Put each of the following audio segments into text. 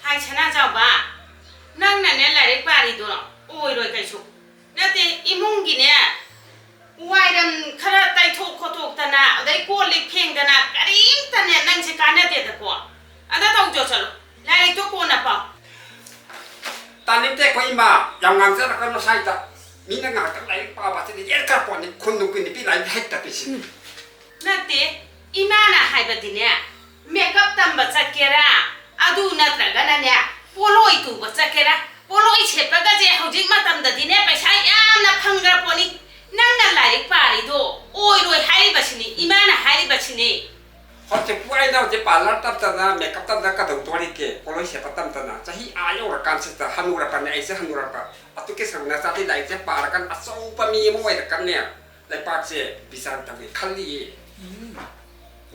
hai chana jao ba nang na ne la rek pari do oi roi kai chu na te imung gi ne wai ram khara tai thok khotok ta na dai ko lik pheng ta na karim ta ne nang che kana de ta ko ada tau jo chalo la rek to ko na paตอนนี้เจ๊ก็อีมาอย่างงั้นจะก็มาใส่ตามีนักงานตั้งหลายป่าบ้านที่เยอะกับปอนนี่คนดูกินพี่หลายให้ตัดไปสินั่นเตอีมาน่ะให้บัดเนี่ยเมคอัพตั้มบัดสักเกระอะดูนัดละกันเนี่ยโปโลอีตูบัดสักเกระโปโลอีเชปก็จะเขาจิกมาตั้มดัดเนี่ยไปใช้น่ะพังกระปอนี่นั่งนั่นหลายป่าริโดโอ้ยรวยให้บัดนี่อีมาน่ะให้บัดนี่พอจะพูดไอ้เราจะป่าลัดตั้มตนะเมคอัพตั้มตะกระดูกตัวนี้เก๋โปโลอีเชปตั้มตนะจะให้อายุรักการศึกษาฮันุรักกันไอ้เจ้าฮันุรักกันอะตุกเกสังนาซาที่ไหลจะป่ารักกันอสูปมีมวยรักกันเนี่ยไหลป่าเจ้บิสันตั้งคัลลี่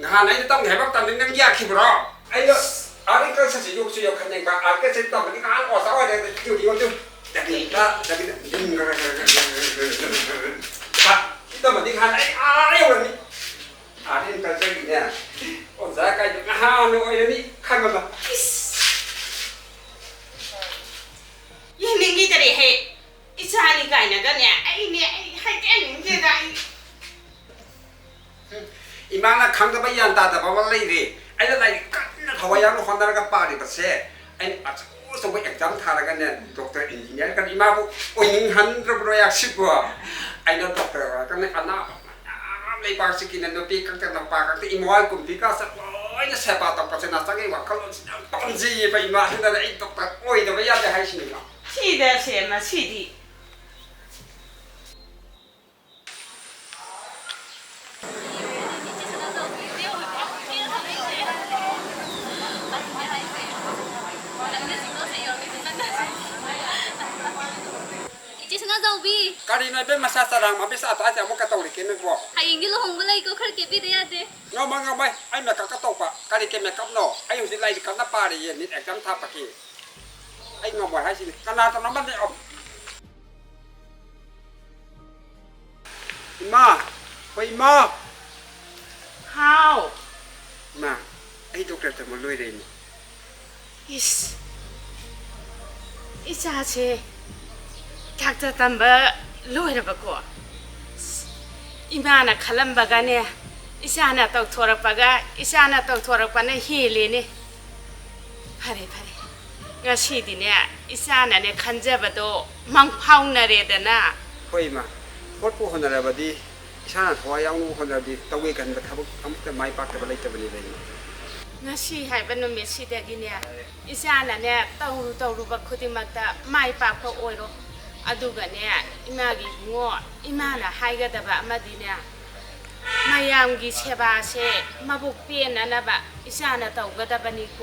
งานไหนจะต้องเห็นว่าตั้มเป็นนักยากขี้บรอไอ้เนี่ยอะไรก็จะยุกสุยคันยังบ้าอะไรก็จะต้องเป็นงานออกสาวอะไรอยู่ที่วันจุดแต่ดีละแต่ดีดึงกันครับต้องมาที่งานไอ้อะไรวันนี้อะไรก็จะเนี่ยโอ้จะใครจะงานโอ้ยนี่ข้างกันละยังนิ่งกี่จะได้ให้อิจานี่กันนะกันเนี่ยไอ้เนี่ยให้แกนิ่งจะได้อีมาละครั้งจะไปยันตาแต่ว่าอะไรดิไอ้อะไรกันนะเขาว่ายังคนนั้นก็ป่าดิปัสเซ่ไอ้อาจจะสมมติอยากจำทางกันเนี่ยด็อกเตอร์อินจิเนียร์กันอีมาปุ๊บโอ้ยยิงหันระเบิดอยากสิบว่าไอ้นั่นด็อกเตอร์กันเนี่ยอันน่ะในปากสกินนั่นปีกันแต่ละปากกันที่อีมวยกลุ่มที่ก็สักโอ้ยจะเสพต่อปัจจุบันสักไอ้ว่าเขาตอนจีไปอีมาที่นั่นไอ้ด็อกเตอร์โอ้ยเดี๋ยวไปยันจะให้สิเนี่ย气的什么气的การีนายเป็นมาซาสารางมาเป็นซาตาจากมุกกระโตลิกินนึกว่าไอ้ยังที่เราหงก็เลยก็ขึ้นเก็บไปได้ยังเงามาไอ้แม่กับกระโตปะการีเก็บแม่กับหน่อไอ้หุ่นสิไลกับน้าปลาดิเย็นนิดแอกจำท่าปะกี้ไอ้เงาบ่อยให้สิขนาดตอนนั้นมันได้ออกมาไปมา how มาไอ้ด็อกเตอร์จะมาลุยเรนis อิจาเชกักจะทำแบบลุยระเบิดกูอีมาน่ะขลังบักกันเนี่ยอิจาน่ะต้องทวารปากะอิจาน่ะต้องทวารปานเนี่ยฮีเลยเนี่ยพาเลยงั้นชีดิเนี่ยอิจาน่ะเนี่ยขันเจ็บตัวมังพาวน่ะเรดนะไปมาพอดผู้คนอะไรบดีชาติหัวยังนู้คนอะไรดีตะเวกันแบบทำแต่ไม้ปากแต่อะไรแต่อะไรเลยงั้นชีให้เป็นนุ่มชีเด็กเนี่ยอิจาน่ะเนี่ยต้องรู้บักคุติมักแต่ไม้ปากเขาโอยรู้อะดูกันเนี่ยอิมากิงัวอิมาน่ะให้กันแต่แบบมาดีเนี่ยมายามกิเชบาเชมาบุกเปลี่ยนนั่นนะแบบอิจาน่ะต้องกันแต่ปนิโก